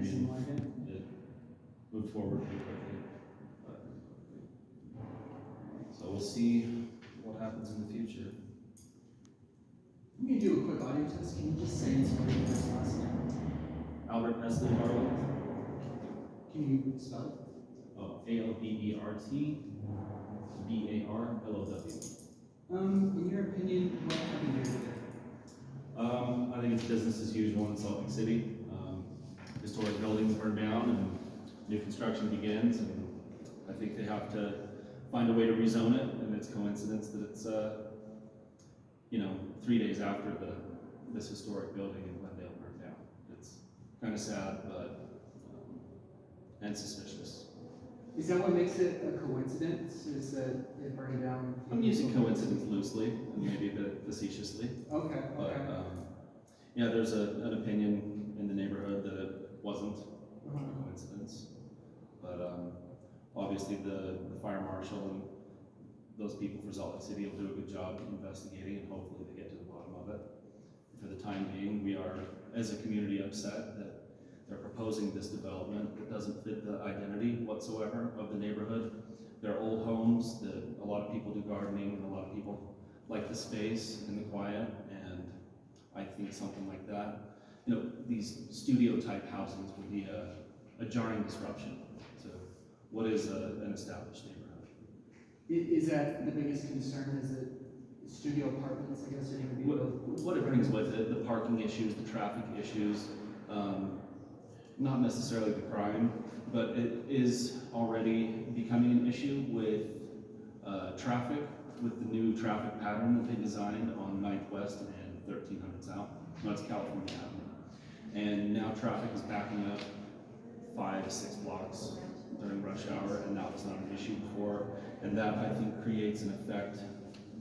seem like it. It moved forward pretty quickly. But, so we'll see what happens in the future. I'm gonna do a quick audio test. Can you just say and spell your first last name? Albert Nestle Barlow. Can you spell it? Oh, ALBERT BARLOW. In your opinion, what happened here today? I think it's business as usual in Salt Lake City. Historic buildings burn down and new construction begins, and I think they have to find a way to rezone it, and it's coincidence that it's 3 days after this historic building in Glendale burned down. It's kind of sad, but and suspicious. Is that what makes it a coincidence? Is that it burned down? I'm using coincidence loosely and maybe a bit facetiously. Okay. But yeah, there's an opinion in the neighborhood that it wasn't a coincidence. But obviously the fire marshal and those people for Salt Lake City will do a good job investigating, and hopefully they get to the bottom of it. For the time being, we are, as a community, upset that they're proposing this development that doesn't fit the identity whatsoever of the neighborhood. They're old homes that a lot of people do gardening, and a lot of people like the space and the quiet, and I think something like that, these studio type housings would be a jarring disruption to what is an established neighborhood. Is that the biggest concern? Is it studio apartments, I guess, are going to be built? What it brings with it, the parking issues, the traffic issues, not necessarily the crime, but it is already becoming an issue with traffic, with the new traffic pattern that they designed on 9th West and 1300 South. No, it's California Avenue. And now traffic is backing up 5 to 6 blocks during rush hour, and that was not an issue before. And that, I think, creates an effect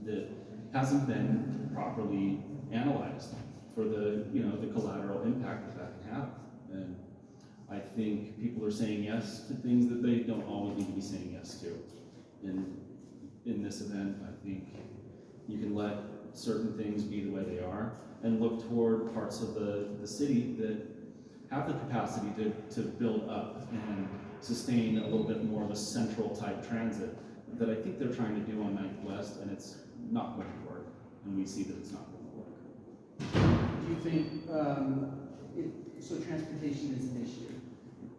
that hasn't been properly analyzed for the collateral impact that can have. And I think people are saying yes to things that they don't always need to be saying yes to. In this event, I think you can let certain things be the way they are and look toward parts of the city that have the capacity to build up and sustain a little bit more of a central type transit that I think they're trying to do on 9th West, and it's not going to work, and we see that it's not going to work. Do you think, so transportation is an issue?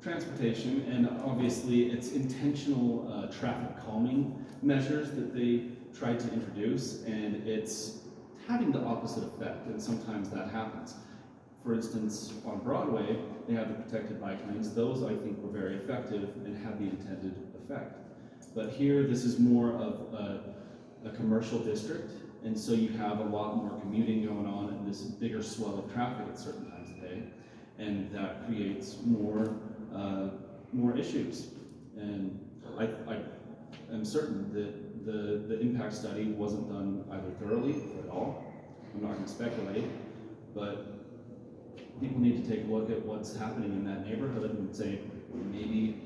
Transportation, and obviously it's intentional traffic calming measures that they tried to introduce, and it's having the opposite effect, and sometimes that happens. For instance, on Broadway, they have the protected bike lanes. Those, I think, were very effective and had the intended effect. But here, this is more of a commercial district, and so you have a lot more commuting going on and this bigger swell of traffic at certain times of day, and that creates more issues. And I am certain that the impact study wasn't done either thoroughly or at all. I'm not going to speculate, but people need to take a look at what's happening in that neighborhood and say, maybe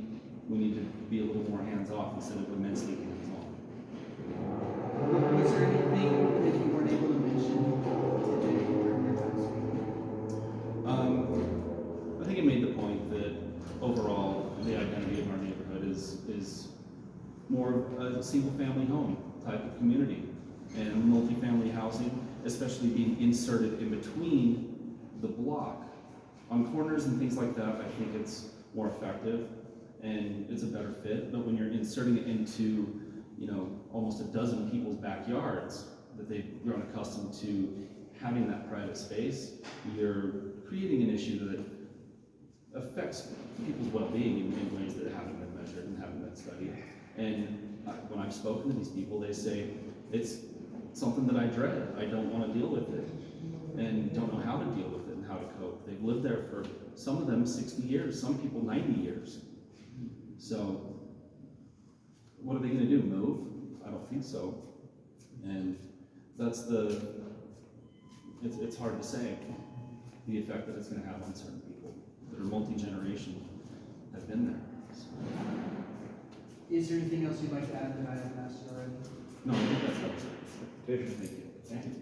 we need to be a little more hands-off instead of immensely hands-on. Was there anything that you weren't able to mention today during your time? I think it made the point that overall the identity of our neighborhood is more of a single-family home type of community, and multifamily housing, especially being inserted in between the block on corners and things like that. I think it's more effective and it's a better fit. But when you're inserting it into almost a dozen people's backyards that they've grown accustomed to having that private space, you're creating an issue that affects people's well-being in ways that haven't been measured and haven't been studied. And when I've spoken to these people, they say, it's something that I dread. I don't want to deal with it, and don't know how to deal with it and how to cope. They've lived there for, some of them, 60 years, some people 90 years. So what are they going to do, move? I don't think so. And that's it's hard to say the effect that it's going to have on certain people that are multi-generational, have been there. So. Is there anything else you'd like to add that I haven't asked you already? No, I think that's it. Thank you. Thank you.